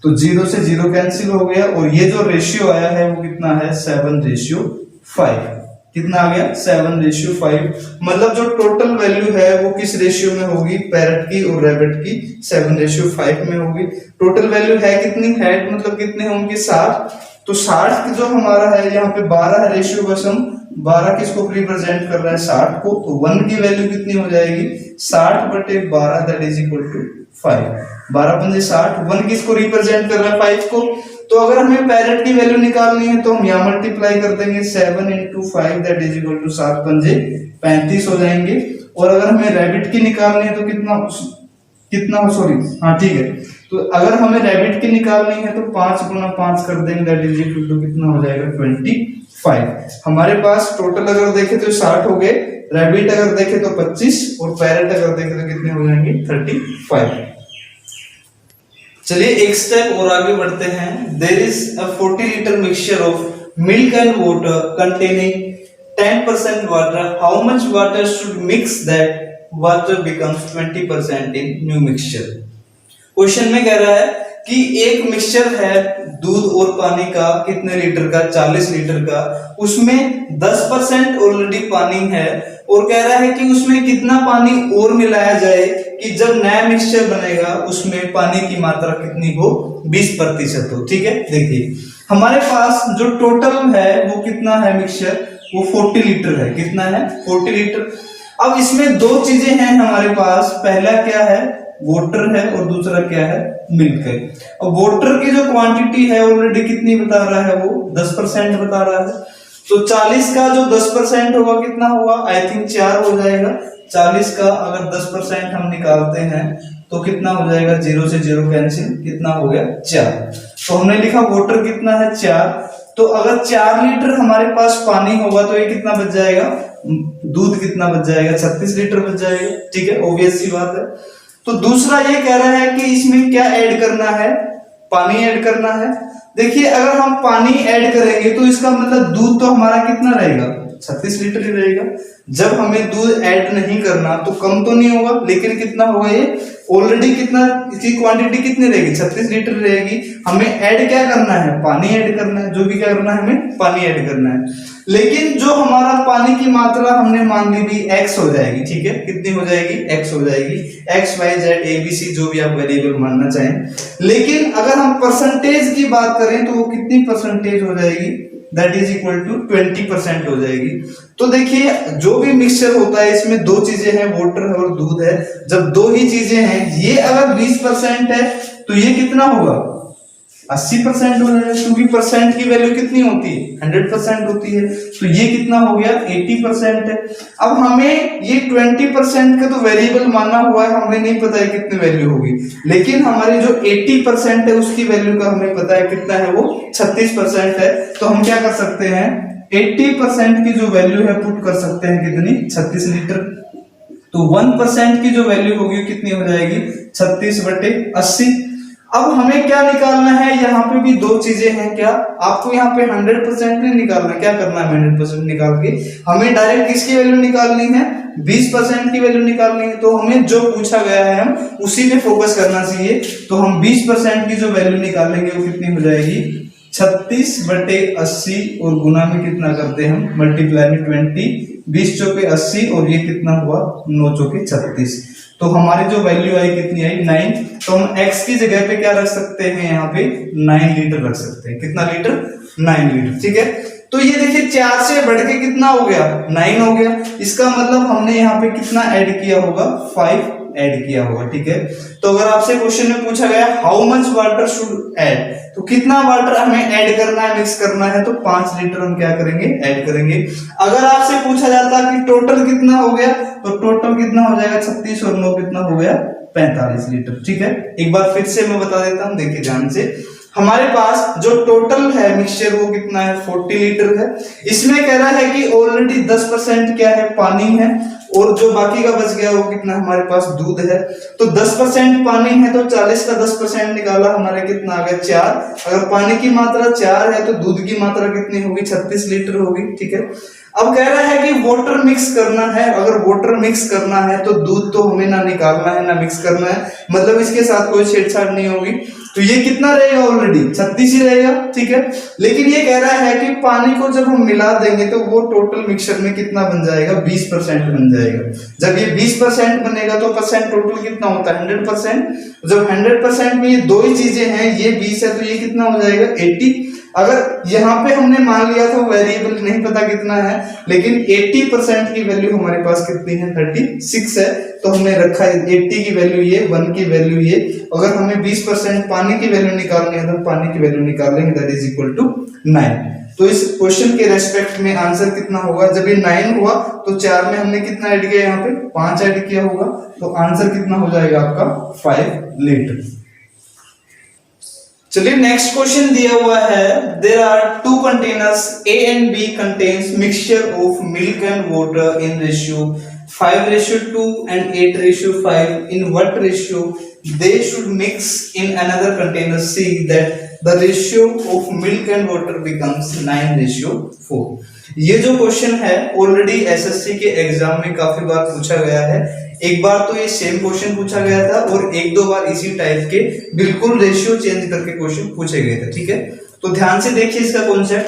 तो 0 से 0 कैंसिल हो गया, और ये जो रेशियो आया है वो कितना है, 7:5। कितना आ गया, 7:5। मतलब जो टोटल वैल्यू है वो किस रेशियो में होगी, पैरेट की और रैबिट की 7:5 में होगी। टोटल वैल्यू है कितनी, हेड मतलब कितने होंगे, 60। तो 60 जो हमारा है यहाँ पे 12 है रेशियो, बस हम 12 किसको रिप्रेजेंट कर रहा है, 60 को। तो 1 की वैल्यू कितनी हो जाएगी, 60/12 दैट इज इक्वल टू 5। 12 पंजे 60, 1 किसको रिप्रेजेंट कर रहा है, 5 को। तो अगर हमें पैरेट की वैल्यू निकालनी है तो हम यहाँ मल्टीप्लाई कर देंगे, 7 × 5 दैट इज इक्वल टू 7 पंजे 35 हो जाएंगे। और अगर हमें रैबिट की निकालनी है तो कितना सॉरी हाँ ठीक है, तो अगर हमें रैबिट की निकालनी है तो 5 × 5 कर देंगे दैट इज इक्वल टू कितना हो जाएगा, 25। हमारे पास टोटल अगर देखें तो 60 हो गए, रैबिट अगर देखें तो 25, और पैरेट अगर देखें तो कितने हो जाएंगे, 35। चलिए एक स्टेप और आगे बढ़ते हैं। There is a 40 litre mixture of milk and water containing 10% water, how much water should mix that water becomes 20% in new mixture. Question में कह रहा है कि एक मिक्सचर है दूध और पानी का, कितने लीटर का, 40 लीटर का, उसमें 10% ऑलरेडी पानी है, और कह रहा है कि उसमें कितना पानी और मिलाया जाए कि जब नया मिक्सचर बनेगा उसमें पानी की मात्रा कितनी हो, 20% हो, ठीक है। देखिए हमारे पास जो टोटल है वो कितना है, मिक्सचर वो 40 लीटर है, कितना है, 40 लीटर। अब इसमें 2 चीजें हैं हमारे पास, पहला क्या है, वाटर है, और दूसरा क्या है, मिल्क है। अब वाटर की जो क्वांटिटी है ऑलरेडी कितनी बता रहा है, वो 10% बता रहा है। तो 40 का जो 10% होगा कितना होगा, आई थिंक 4 हो जाएगा। 40 का अगर 10% हम निकालते हैं तो कितना हो जाएगा, 0 से 0 कैंसिल, कितना हो गया, 4। तो हमने लिखा वाटर कितना है, 4। तो अगर 4 लीटर हमारे पास पानी होगा तो ये कितना बच जाएगा, दूध कितना बच जाएगा, 36 लीटर बच जाएगा, ठीक है, ऑब्वियस सी बात है। तो दूसरा ये कह रहा है कि इसमें क्या ऐड करना है, पानी ऐड करना है। देखिए अगर हम पानी ऐड करेंगे तो इसका मतलब दूध तो हमारा कितना रहेगा, 36 लीटर ही रहेगा। जब हमें दूध ऐड नहीं करना तो कम तो नहीं होगा, लेकिन कितना होगा, ये ऑलरेडी कितना, इसकी क्वांटिटी कितनी रहेगी, 36 लीटर रहेगी। हमें ऐड क्या करना है, पानी ऐड करना है, जो भी क्या करना है, हमें पानी ऐड करना है। लेकिन जो हमारा पानी की मात्रा हमने मान ली भी x हो जाएगी, ठीक है, कितनी हो जाएगी, x हो जाएगी, x y z a b c जो भी आप वेरिएबल मानना चाहें। लेकिन अगर हम परसेंटेज की बात करें तो वो कितनी परसेंटेज हो जाएगी, दैट इज इक्वल टू 20% हो जाएगी। तो देखिए जो भी मिक्सचर होता है इसमें 2 चीजें हैं, वाटर है और दूध है। जब 2 ही चीजें हैं, ये अगर 20% है तो ये कितना होगा, 80% हो जाएगा, क्योंकि परसेंट की वैल्यू कितनी होती है, 100% होती है। तो ये कितना हो गया, 80% है। अब हमें ये 20% का तो वेरिएबल माना हुआ है, हमें नहीं पता है कितनी वैल्यू होगी, लेकिन हमारी जो 80% है उसकी वैल्यू का हमें पता है कितना है, वो 36% है। तो हम क्या कर सकते हैं, 80% की जो वैल्यू है पुट कर सकते हैं, कितनी, 36 लीटर। तो 1% की जो वैल्यू होगी कितनी हो जाएगी, 36/80। अब हमें क्या निकालना है, यहाँ पे भी 2 चीजें हैं, क्या आपको यहाँ पे 100% नहीं निकालना, क्या करना है, 100% निकाल के हमें डायरेक्ट किसकी वैल्यू निकालनी है, 20% की वैल्यू निकालनी है। तो हमें जो पूछा गया है हम उसी पे फोकस करना चाहिए। तो हम 20% की जो वैल्यू निकालेंगे वो कितनी हो जाएगी, 36/80, और गुना में कितना करते हैं हम, मल्टीप्लाई में 20, 20 चौके 80, और ये कितना हुआ, 9 चौके 36। तो हमारी जो वैल्यू आई कितनी आई, 9। तो हम x की जगह पे क्या रख सकते हैं, यहाँ पे 9 लीटर रख सकते हैं, कितना लीटर, 9 लीटर, ठीक है। तो ये देखिए 4 से बढ़ के कितना हो गया 9 हो गया। इसका मतलब हमने यहाँ पे कितना ऐड किया होगा 5 ऐड किया होगा। ठीक है, तो अगर आपसे क्वेश्चन में पूछा गया how much water should add, तो कितना वाटर हमें ऐड करना है, मिक्स करना है, तो 5 लीटर हम क्या करेंगे ऐड करेंगे। अगर आपसे पूछा जाता कि टोटल कितना हो गया, तो टोटल कितना हो जाएगा 36 और 9 कितना हो गया 45 लीटर। ठीक है, एक बार फिर से मैं बता देता हूं, देखिए ध्यान से। हमारे पास जो टोटल है मिक्सचर वो कितना है 40 लीटर है। इसमें कह रहा है कि ऑलरेडी 10% क्या है पानी है, और जो बाकी का बच गया वो कितना हमारे पास दूध है। तो 10% पानी है तो 40 का 10% निकाला, हमारे कितना आ गया 4। अगर पानी की मात्रा 4 है तो दूध की मात्रा कितनी होगी 36 लीटर होगी। ठीक है, अब कह रहा है कि वाटर मिक्स करना है। अगर वाटर मिक्स करना है तो दूध तो हमें ना निकालना है ना मिक्स करना है, मतलब इसके साथ कोई छेड़छाड़ नहीं होगी। तो ये कितना रहेगा ऑलरेडी 36 ही रहेगा। ठीक है, लेकिन ये कह रहा है कि पानी को जब हम मिला देंगे तो वो टोटल मिक्सचर में कितना बन जाएगा 20% बन जाएगा। जब ये 20% बनेगा तो परसेंट टोटल कितना होता है 100%। जब 100% में ये दो ही चीजें हैं, ये 20 है तो ये कितना हो जाएगा 80। अगर यहाँ पे हमने मान लिया था वेरिएबल नहीं पता कितना है, लेकिन 80% की वैल्यू हमारे पास कितनी है 36 है, तो हमने रखा है 80 की वैल्यू ये, 1 की वैल्यू ये। अगर हमें 20% पानी की वैल्यू निकालनी है तो पानी की वैल्यू निकालेंगे, दैट इज इक्वल टू 9। तो इस क्वेश्चन के रेस्पेक्ट में आंसर कितना होगा, जब ये 9 हुआ तो 4 में हमने कितना ऐड किया, यहाँ पे 5 ऐड किया होगा, तो आंसर कितना हो जाएगा आपका 5 लीटर। चलिए नेक्स्ट क्वेश्चन दिया हुआ है, there are 2 containers A and B contains mixture of milk and water in ratio 5:2 and 8:5. In what ratio they should mix in another container C that the ratio of milk and water becomes 9:4? ये जो question है already SSC के exam में काफी बार पूछा गया है। एक बार तो ये सेम क्वेश्चन पूछा गया था और 1-2 बार इसी टाइप के बिल्कुल रेशियो चेंज करके क्वेश्चन पूछे गए थे। ठीक है, तो ध्यान से देखिए इसका कॉन्सेप्ट।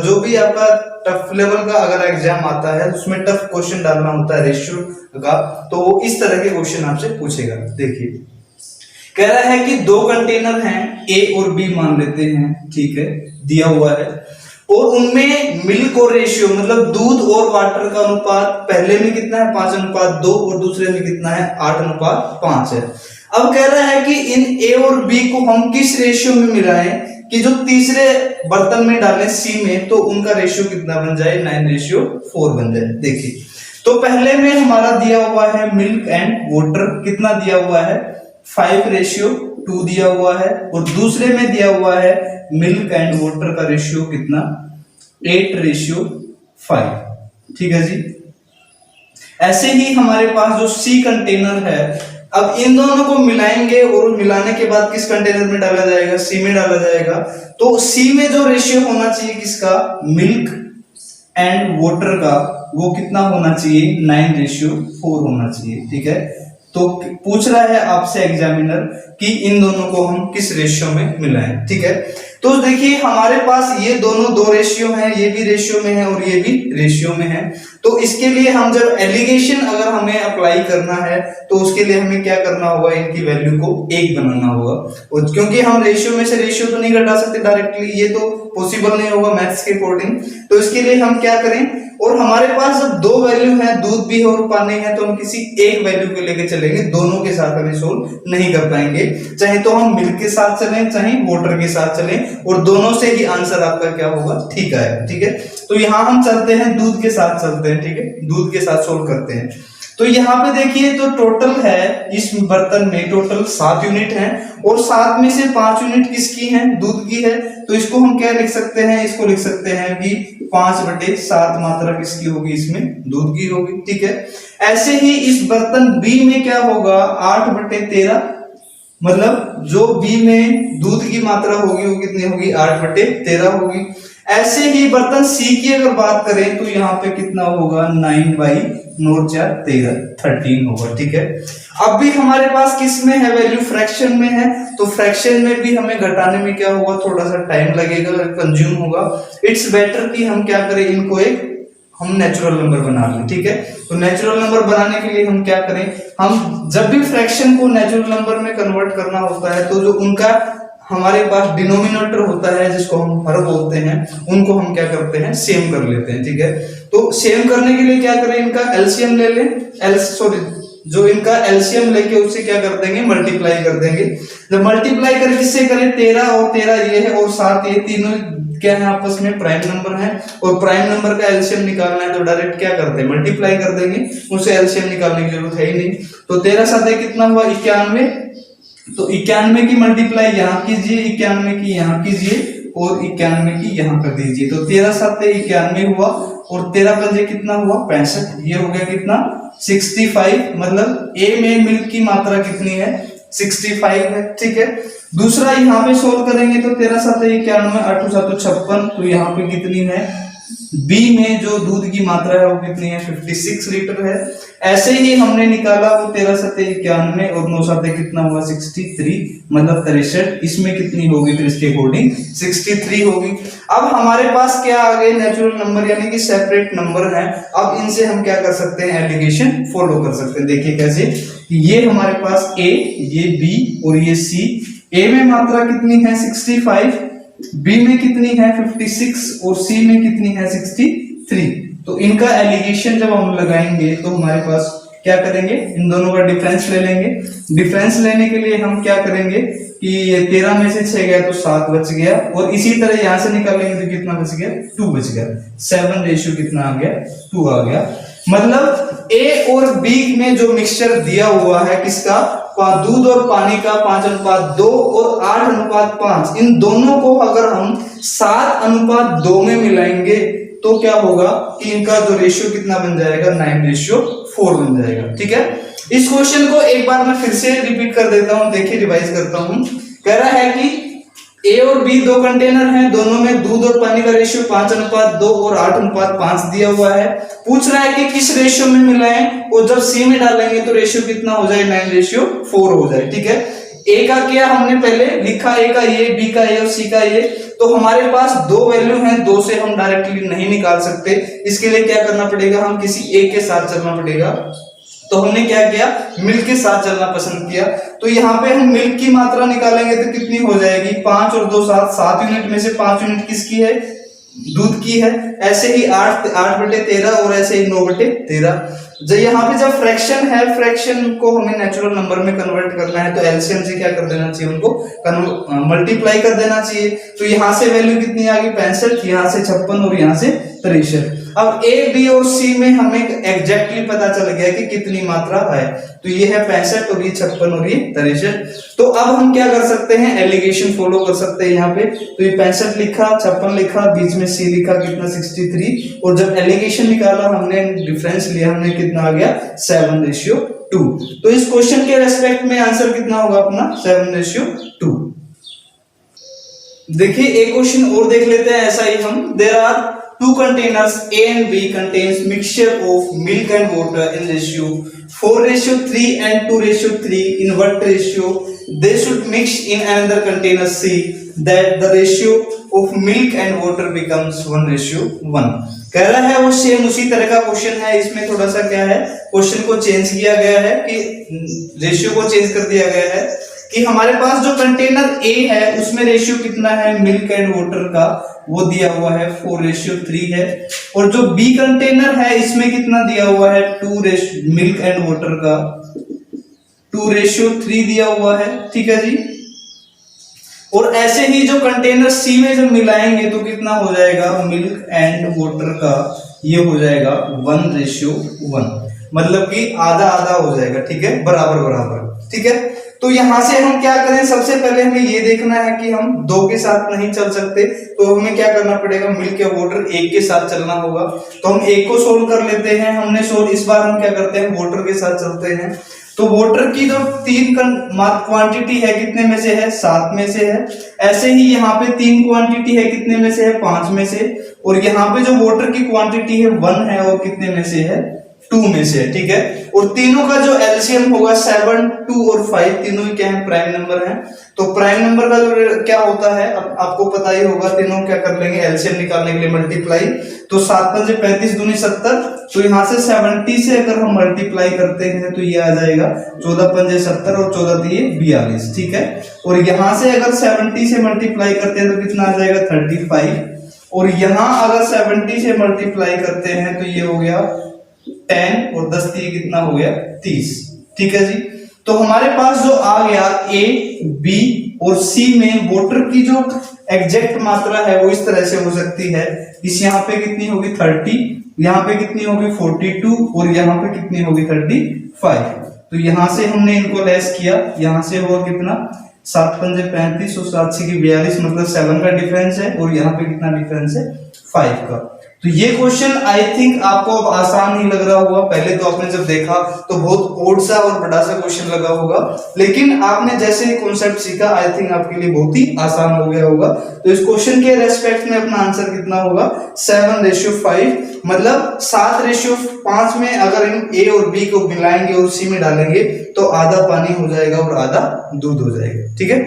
जो भी आपका टफ लेवल का अगर एग्जाम आता है उसमें टफ क्वेश्चन डालना होता है रेशियो का, तो वो इस तरह के क्वेश्चन आपसे पूछेगा। देखिए कह रहा है कि 2 कंटेनर हैं ए और बी मान लेते हैं, ठीक है, दिया हुआ है, और उनमें मिल्क और रेशियो मतलब दूध और वाटर का अनुपात पहले में कितना है 5:2 और दूसरे में कितना है 8:5 है। अब कह रहा है कि इन ए और बी को हम किस रेशियो में मिलाएं कि जो तीसरे बर्तन में डालें सी में, तो उनका रेशियो कितना बन जाए 9:4 बन जाए। देखिए तो पहले में हमारा दिया हुआ है मिल्क एंड वाटर, कितना दिया हुआ है 5:2 दिया हुआ है, और दूसरे में दिया हुआ है मिल्क एंड वाटर का रेशियो कितना 8:5। ठीक है जी। ऐसे ही हमारे पास जो सी कंटेनर है, अब इन दोनों को मिलाएंगे और मिलाने के बाद किस कंटेनर में डाला जाएगा, सी में डाला जाएगा। तो सी में जो रेशियो होना चाहिए किसका, मिल्क एंड वाटर का, वो कितना होना चाहिए 9:4 होना चाहिए। ठीक है, तो पूछ रहा है आपसे एग्जामिनर कि इन दोनों को हम किस रेशियो में मिलाएं। ठीक है, तो देखिए हमारे पास ये दोनों 2 रेशियो हैं, ये भी रेशियो में है और ये भी रेशियो में है। तो इसके लिए हम जब एलिगेशन अगर हमें अप्लाई करना है तो उसके लिए हमें क्या करना होगा, इनकी वैल्यू को 1 बनाना होगा। और क्योंकि हम रेशियो में से रेशियो तो नहीं घटा सकते डायरेक्टली, ये तो पॉसिबल नहीं होगा मैथ्स के अकॉर्डिंग, तो इसके लिए हम क्या करें, और हमारे पास जब 2 वैल्यू है, दूध भी है और पानी है, तो हम किसी एक वैल्यू को लेकर चलेंगे, दोनों के साथ हमें सोल्व नहीं कर पाएंगे। चाहे तो हम मिल्क के साथ चलें चाहे वाटर के साथ चलें, और दोनों से ही आंसर आपका क्या होगा ठीक आएगा। ठीक है, तो यहां हम चलते हैं दूध के साथ चलते हैं। ठीक है, दूध के साथ सोल्व करते हैं। तो यहाँ पे देखिए तो टोटल है इस बर्तन में टोटल 7 यूनिट हैं, और 7 में से 5 यूनिट किसकी हैं, दूध की है। तो इसको हम क्या लिख सकते हैं, इसको लिख सकते हैं कि 5/7 मात्रा किसकी होगी, इसमें दूध की होगी। ठीक है, ऐसे ही इस बर्तन बी में क्या होगा 8/13, मतलब जो बी में दूध की मात्रा होगी वो कितनी होगी 8/13 होगी। ऐसे ही बर्तन सी की अगर बात करें तो यहाँ पे कितना होगा 9/9×4=13 होगा। ठीक है, अब भी हमारे पास किस में है वैल्यू, फ्रैक्शन में है, तो फ्रैक्शन में भी हमें घटाने में क्या होगा, थोड़ा सा टाइम लगेगा, कंज्यूम होगा। इट्स बेटर कि हम क्या करें, इनको एक हम नेचुरल नंबर बना लें। ठीक है, तो नेचुरल नंबर बनाने के लिए हम क्या करें, हम जब भी फ्रैक्शन को नेचुरल नंबर में कन्वर्ट करना होता है तो जो उनका हमारे पास डिनोमिनेटर होता है जिसको हम हर बोलते हैं, उनको हम क्या करते हैं, सेम कर लेते हैं। ठीक है, तो सेम करने के लिए क्या करें, इनका एलसीएम ले लें, जो इनका एलसीएम लेके उसे क्या कर देंगे, मल्टीप्लाई कर देंगे। जब मल्टीप्लाई करें किससे करें, 13 और 13 ये है और 7 ये, तीनों क्या है आपस में प्राइम नंबर है, और प्राइम नंबर का एलसीएम निकालना है तो डायरेक्ट क्या करते हैं, मल्टीप्लाई कर देंगे, उसे एलसीएम निकालने की जरूरत है ही नहीं। तो 13 7 कितना हुआ, 91। तो 91 की मल्टीप्लाई यहाँ कीजिए, 91 की यहाँ कीजिए और 91 की यहाँ कर दीजिए। तो 13 7 91 हुआ और 13 पंजे कितना हुआ, 65। ये हो गया कितना, 65। मतलब ए में मिल्क की मात्रा कितनी है, 65 है। ठीक है, दूसरा यहाँ पे सोल्व करेंगे तो 13 7 91, 8 7 56, तो यहाँ पे कितनी है, बी में जो दूध की मात्रा है वो कितनी है, 56 लीटर है। ऐसे ही हमने निकाला वो 13 7 91 और 9 7 कितना हुआ, 63, मतलब 63। इसमें कितनी होगी फिर इसके अकॉर्डिंग, 63 होगी। अब हमारे पास क्या आ गए, नेचुरल नंबर यानी कि सेपरेट नंबर है। अब इनसे हम क्या कर सकते हैं, एलिगेशन फॉलो कर सकते हैं। देखिए कैसे, ये हमारे पास ए, ये बी और ये सी। ए में मात्रा कितनी है, 65, बी में कितनी है, 56 और सी में कितनी है, 63। तो इनका एलिगेशन जब हम लगाएंगे तो हमारे पास क्या करेंगे, इन दोनों का डिफरेंस ले लेंगे। डिफरेंस लेने के लिए हम क्या करेंगे कि 13 में से 6 गया तो 7 बच गया, और इसी तरह यहां से निकालेंगे तो कितना बच गया, 2 बच गया। 7 रेशियो कितना आ गया, 2 आ गया। मतलब ए और बी में जो मिक्सचर दिया हुआ है किसका, दूध और पानी का 5:2 और 8:5, इन दोनों को अगर हम 7:2 में मिलाएंगे तो क्या होगा कि इनका जो रेशियो कितना बन जाएगा, 9:4 बन जाएगा। ठीक है, इस क्वेश्चन को एक बार मैं फिर से रिपीट कर देता हूं, देखिए रिवाइज करता हूं। कह रहा है कि ए और बी दो कंटेनर हैं, दोनों में दूध और पानी का रेशियो 5:2 और 8:5 दिया हुआ है। पूछ रहा है कि किस रेशियो में मिलाएं, और जब सी में डालेंगे तो रेशियो कितना हो जाए, 9:4 हो जाए। ठीक है, ए का क्या हमने पहले लिखा, ए का ये, बी का ये और सी का ये। तो हमारे पास दो वैल्यू हैं, दो से हम डायरेक्टली नहीं निकाल सकते। इसके लिए क्या करना पड़ेगा, हम किसी एक के साथ चलना पड़ेगा। तो हमने क्या किया, मिल्क के साथ चलना पसंद किया। तो यहाँ पे हम मिल्क की मात्रा निकालेंगे तो कितनी हो जाएगी, 5 और 2 7 यूनिट में से 5 यूनिट किसकी है, दूध की है। ऐसे ही 8/13 और ऐसे ही 9/13। जब यहाँ पे जब फ्रैक्शन है, फ्रैक्शन को हमें नेचुरल नंबर में कन्वर्ट करना है तो एलसीएम से क्या कर देना चाहिए, उनको मल्टीप्लाई कर देना चाहिए। तो यहाँ से वैल्यू कितनी आ गई, 65, यहाँ से 56 और यहाँ से 63। अब ए बी और सी में हमें एग्जैक्टली पता चल गया कि कितनी मात्रा है। तो ये है 65 और ये 56 और ये 63। तो अब हम क्या कर सकते हैं, एलिगेशन फॉलो कर सकते हैं। यहाँ पे तो ये 65 लिखा, 56 लिखा, बीच में सी लिखा, कितना 63। और जब एलिगेशन निकाला हमने, डिफरेंस लिया हमने, कितना आ गया 7:2। तो इस क्वेश्चन के रेस्पेक्ट में आंसर कितना होगा अपना, 7:2। देखिए एक क्वेश्चन और देख लेते हैं ऐसा ही हम। There are two containers A and B contains mixture of milk and water in ratio 4:3 and 2:3. In what ratio they should mix in another container C that the ratio of milk and water becomes 1:1? कह रहा है वो same उसी तरह का question है। इसमें थोड़ा सा क्या है, क्वेश्चन को चेंज किया गया है कि रेशियो को चेंज कर दिया गया है कि हमारे पास जो कंटेनर ए है उसमें रेशियो कितना है, मिल्क एंड वाटर का, वो दिया हुआ है 4:3 है। और जो बी कंटेनर है इसमें कितना दिया हुआ है, मिल्क एंड वाटर का 2:3 दिया हुआ है। ठीक है जी। और ऐसे ही जो कंटेनर सी में जब मिलाएंगे तो कितना हो जाएगा, मिल्क एंड वाटर का ये हो जाएगा 1:1, मतलब कि आधा आधा हो जाएगा। ठीक है, बराबर बराबर। ठीक है, तो यहां से हम क्या करें, सबसे पहले हमें ये देखना है कि हम दो के साथ नहीं चल सकते, तो हमें क्या करना पड़ेगा, मिल्क या वाटर एक के साथ चलना होगा। तो हम एक को सोल्व कर लेते हैं, हमने सोल्व, इस बार हम क्या करते हैं, वाटर के साथ चलते हैं। तो वाटर की जो 3 क्वांटिटी है कितने में से है, 7 में से है। ऐसे ही यहाँ पे 3 क्वांटिटी है कितने में से है, 5 में से। और यहाँ पे जो वाटर की क्वांटिटी है 1 है, और कितने में से है, 2 में से, ठीक है। और तीनों का जो एलसीएम होगा 7, 2 और 5 तीनों ही क्या है, प्राइम नंबर है। तो प्राइम नंबर का जो क्या होता है अब आपको पता ही होगा, तीनों क्या कर लेंगे एलसीएम निकालने के लिए मल्टीप्लाई। तो 7 पंजे 35 दूनी 70, तो यहाँ से 70 से अगर हम मल्टीप्लाई करते हैं तो ये आ जाएगा 14 पंजे 70 और 14 दिए 42, ठीक है। और यहाँ से अगर 70 से मल्टीप्लाई करते हैं तो कितना आ जाएगा 35, और यहाँ अगर 70 से मल्टीप्लाई करते हैं तो ये हो गया 10 और 10 दिए कितना हो गया 30, ठीक है जी। तो हमारे पास जो आ गया ए, बी और सी में वाटर की जो एग्जैक्ट मात्रा है वो इस तरह से हो सकती है। इस यहाँ पे कितनी होगी 30, यहाँ पे कितनी होगी 42 और यहाँ पे कितनी होगी 35। तो यहाँ से हमने इनको लेस किया, यहाँ से हुआ कितना 7 पंजे 35 और 7 6 42, मतलब 7 का डिफरेंस है, और यहाँ पे कितना डिफरेंस है 5 का। तो ये क्वेश्चन आई थिंक आपको अब आसान ही लग रहा होगा। पहले तो आपने जब देखा तो बहुत ओड सा और बड़ा सा क्वेश्चन लगा होगा, लेकिन आपने जैसे ही कॉन्सेप्ट सीखा आई थिंक आपके लिए बहुत ही आसान हो गया होगा। तो इस क्वेश्चन के रेस्पेक्ट में अपना आंसर कितना होगा 7:5, मतलब 7:5 में अगर हम ए और बी को मिलाएंगे और सी में डालेंगे तो आधा पानी हो जाएगा और आधा दूध हो जाएगा, ठीक है।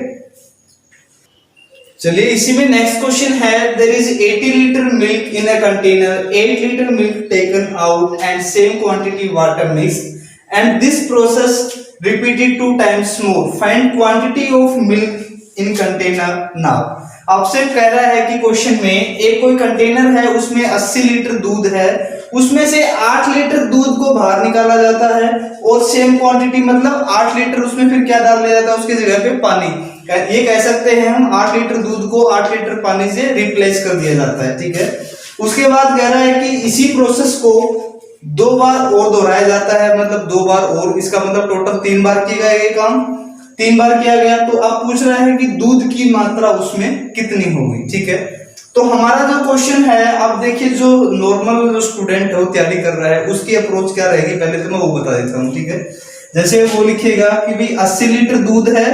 चलिए इसी में नेक्स्ट क्वेश्चन है, there is 80 litre milk in a container, 8 litre milk taken out and same quantity water mixed and this process repeated 2 times more, find quantity of milk in container now. आपसे कह रहा है कि question में एक कोई container है, उसमें 80 लीटर दूध है, उसमें से 8 लीटर दूध को बाहर निकाला जाता है और सेम क्वांटिटी मतलब 8 लीटर उसमें फिर क्या डाल दिया जाता है उसकी जगह पे पानी। ये कह सकते हैं हम 8 लीटर दूध को 8 लीटर पानी से रिप्लेस कर दिया जाता है, ठीक है। उसके बाद कह रहा है कि इसी प्रोसेस को 2 बार और दोहराया जाता है, मतलब 2 बार और, इसका मतलब टोटल 3 बार किया गया ये काम, 3 बार किया गया। तो अब पूछ रहा है कि दूध की मात्रा उसमें कितनी होगी, ठीक है। तो हमारा जो क्वेश्चन है, अब देखिए जो नॉर्मल जो स्टूडेंट है वो तैयारी कर रहा है उसकी अप्रोच क्या रहेगी पहले तो मैं वो बता देता हूँ, ठीक है। जैसे वो लिखेगा कि भाई 80 लीटर दूध है,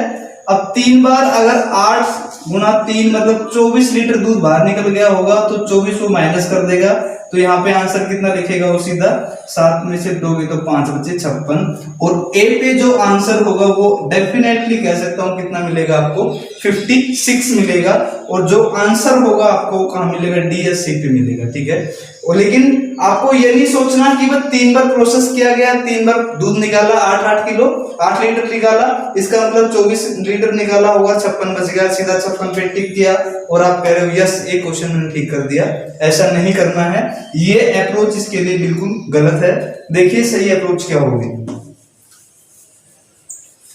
अब 3 बार अगर 8 गुना 3 मतलब 24 लीटर दूध बाहर निकल गया होगा, तो 24 को माइनस कर देगा, तो यहाँ पे आंसर कितना लिखेगा वो सीधा 7 में से 2 गए तो 5 बचे 56, और ए पे जो आंसर होगा वो डेफिनेटली कह सकता हूँ कितना मिलेगा आपको 56 मिलेगा, और जो आंसर होगा आपको कहाँ मिलेगा डी या सी पे मिलेगा, ठीक है। और लेकिन आपको ये नहीं सोचना कि बस 3 बार प्रोसेस किया गया, 3 बार दूध निकाला 8 किलो 8 लीटर निकाला, इसका मतलब 24 लीटर निकाला होगा, 56 बच गया, सीधा 56 पे टिक किया और आप कह रहे हो यस एक क्वेश्चन मैंने ठीक कर दिया। ऐसा नहीं करना है, ये अप्रोच इसके लिए बिल्कुल गलत है। देखिए सही अप्रोच क्या होगी।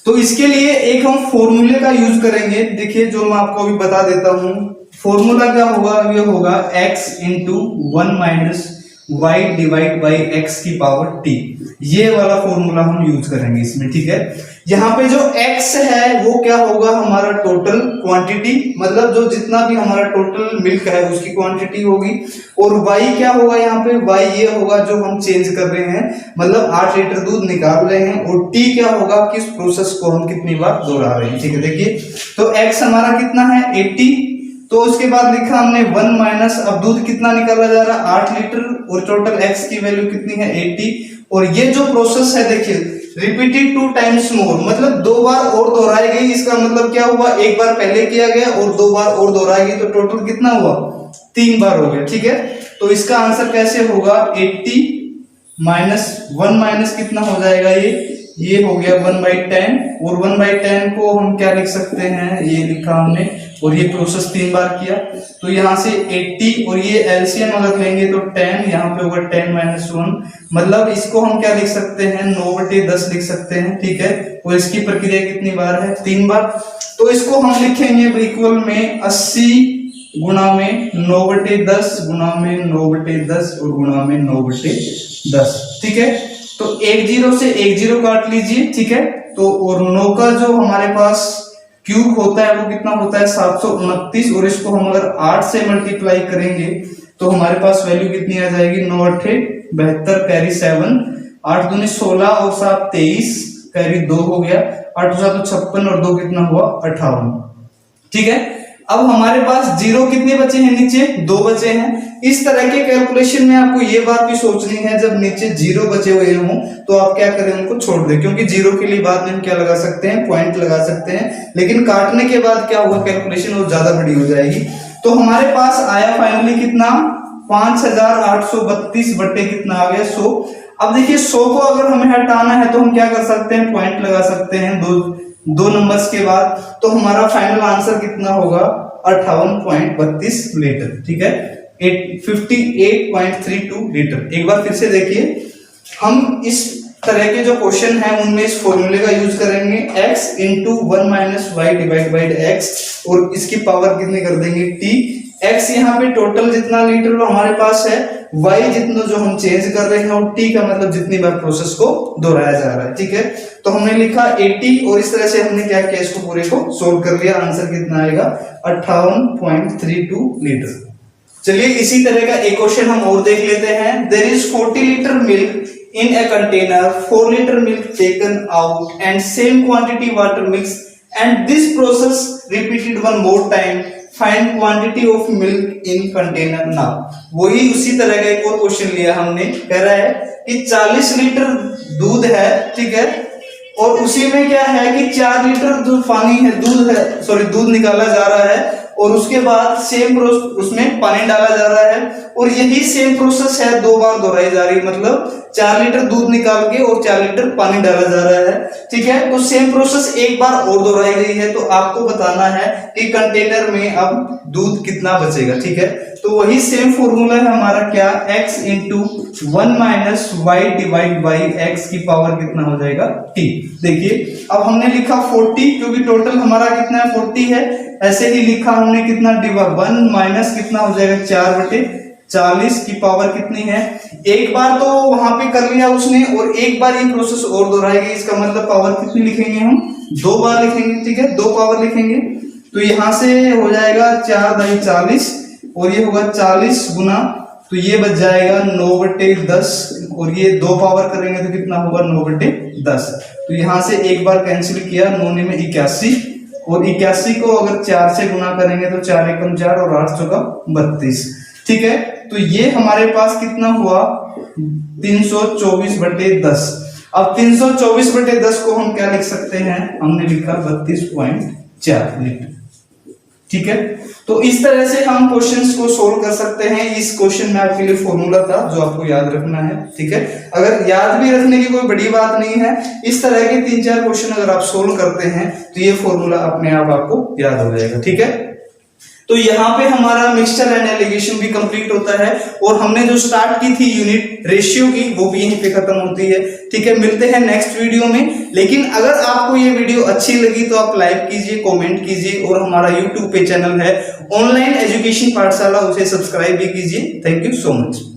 तो इसके लिए एक हम फॉर्मूले का यूज करेंगे, देखिए जो मैं आपको अभी बता देता हूं। फॉर्मूला क्या होगा, ये होगा x into 1 minus Y divide by X की पावर t, ये वाला फॉर्मूला हम यूज करेंगे इसमें, ठीक है। यहाँ पे जो x है वो क्या होगा हमारा टोटल क्वांटिटी, मतलब जो जितना भी हमारा टोटल मिल्क है उसकी क्वांटिटी होगी, और y क्या होगा यहाँ पे, y ये होगा जो हम चेंज कर रहे हैं, मतलब 8 लीटर दूध निकाल रहे हैं, और t क्या होगा कि इस प्रोसेस को हम कितनी बार दोहरा रहे हैं, ठीक है। देखिए तो x हमारा कितना है 80, तो उसके बाद लिखा हमने 1 माइनस, अब दूध कितना निकाला जा रहा है 8 लीटर, और टोटल x की वैल्यू कितनी है 80, और ये जो प्रोसेस है देखिए रिपीटेड 2 टाइम्स मोर, मतलब 2 बार और दोहराई गई, इसका मतलब क्या हुआ एक बार पहले किया गया और 2 बार और दोहराई गई, तो टोटल कितना हुआ 3 बार हो गया, ठीक है। तो इसका आंसर कैसे होगा 80 माइनस 1 माइनस कितना हो जाएगा ये हो गया 1/10, और 1/10 को हम क्या लिख सकते हैं, ये लिखा हमने, और ये प्रोसेस 3 बार किया, तो यहाँ से 80 और ये एलसीएम अगर लेंगे तो 10, यहाँ पे होगा 10 माइनस 1, मतलब इसको हम क्या लिख सकते हैं 9/10 लिख सकते हैं, ठीक है। और इसकी प्रक्रिया कितनी बार है 3 बार, तो इसको हम लिखेंगे इक्वल में 80 गुणा में 9/10 गुणा में 9/10 और गुणा में 9/10, ठीक है। तो 1 0 से 1 0 काट लीजिए, ठीक है। तो और 9 का जो हमारे पास क्यूब होता है वो कितना होता है 729, और इसको हम अगर 8 से मल्टीप्लाई करेंगे तो हमारे पास वैल्यू कितनी आ जाएगी 9 8 72 कैरी 7, 8 दूनी 16 और 7 23 कैरी 2 हो गया, 8 7 56 और 2 कितना हुआ 58, ठीक है। अब हमारे पास जीरो कितने बचे हैं, नीचे 2 बचे हैं। इस तरह के कैलकुलेशन में आपको ये बात भी सोचनी है, जब नीचे 0 बचे हुए हों तो आप क्या करें, उनको छोड़ दें, क्योंकि 0 के लिए बाद में हम क्या लगा सकते हैं, पॉइंट लगा सकते हैं, लेकिन काटने के बाद क्या होगा, कैलकुलेशन वो ज्यादा बड़ी हो जाएगी। तो हमारे पास आया फाइनली कितना, 5832 बटे कितना आ गया, 100। अब देखिए 100 को अगर हमें हटाना है तो हम क्या कर सकते हैं, पॉइंट लगा सकते हैं दो नंबर्स के बाद, तो हमारा फाइनल आंसर कितना होगा, 58.32 लीटर। ठीक है, 58.32 लीटर। एक बार फिर से देखिए, हम इस तरह के जो क्वेश्चन है उनमें इस फॉर्मूले का यूज करेंगे, x into 1 minus Y divide by X, और इसकी पावर कितनी कर देंगे, t। x यहाँ पे टोटल जितना लीटर हमारे पास है, y जितना जो हम चेंज कर रहे हैं, और t का मतलब जितनी बार प्रोसेस को दोहराया जा रहा है। ठीक है, तो हमने लिखा 80, और इस तरह से हमने क्या किया, इसको पूरे को सोल्व कर लिया। आंसर कितना आएगा, 58.32 लीटर। चलिए इसी तरह का एक क्वेश्चन हम और देख लेते हैं। There is 40 litre milk in a container, 4 liter milk taken out and same quantity water mixed, and this process repeated one more time. Find quantity of milk in container now. वही उसी तरह का एक और क्वेश्चन लिया हमने, कह रहा है कि 40 लीटर दूध है, ठीक है, और उसी में क्या है कि 4 लीटर जो पानी है, दूध है, सॉरी दूध निकाला जा रहा है, और उसके बाद सेम उसमें पानी डाला जा रहा है, और यही सेम प्रोसेस है 2 बार दोहराई जा रही है, मतलब 4 लीटर दूध निकाल के और 4 लीटर पानी डाला जा रहा है। ठीक है, तो सेम प्रोसेस एक बार और दोहराई गई है, तो आपको बताना है कि कंटेनर में अब दूध कितना बचेगा। ठीक है, तो वही सेम फॉर्मूला है हमारा, क्या, x into 1 minus Y divide by X की पावर कितना हो जाएगा, t। देखिए अब हमने लिखा 40, क्योंकि टोटल हमारा कितना है, 40 है, ऐसे ही लिखा हमने कितना, 1 माइनस कितना हो जाएगा, 4 बटे 40 की पावर कितनी है। एक बार तो वहां पे कर लिया उसने, और एक बार ये प्रोसेस और दोहराएगी, इसका मतलब पावर कितनी लिखेंगे हम, 2 बार लिखेंगे। ठीक है, 2 पावर लिखेंगे, तो यहां से हो जाएगा 4 दाई 40, और ये होगा 40 गुना, तो ये बच जाएगा 9 बटे 10, और ये 2 पावर करेंगे तो कितना होगा, 9 बटे 10। तो यहां से एक बार कैंसिल किया, 9 में 81, और 81 को अगर 4 से गुना करेंगे तो 4 एकम 4 और 8 चौका 32। ठीक है, तो ये हमारे पास कितना हुआ, 324 बटे 10। अब 324 बटे 10 को हम क्या लिख सकते हैं, हमने लिखा 32.4 लीटर। ठीक है, तो इस तरह से हम क्वेश्चंस को सोल्व कर सकते हैं। इस क्वेश्चन में आपके लिए फॉर्मूला था जो आपको याद रखना है। ठीक है, अगर याद भी रखने की कोई बड़ी बात नहीं है, इस तरह के 3-4 क्वेश्चन अगर आप सोल्व करते हैं तो ये फॉर्मूला अपने आप आपको याद हो जाएगा। ठीक है, तो यहाँ पे हमारा मिक्सचर एंड एलिगेशन भी कंप्लीट होता है, और हमने जो स्टार्ट की थी यूनिट रेशियो की, वो भी यहीं पे खत्म होती है। ठीक है, मिलते हैं नेक्स्ट वीडियो में। लेकिन अगर आपको ये वीडियो अच्छी लगी तो आप लाइक कीजिए, कमेंट कीजिए, और हमारा यूट्यूब पे चैनल है ऑनलाइन एजुकेशन पाठशाला, उसे सब्सक्राइब भी कीजिए। Thank you so much.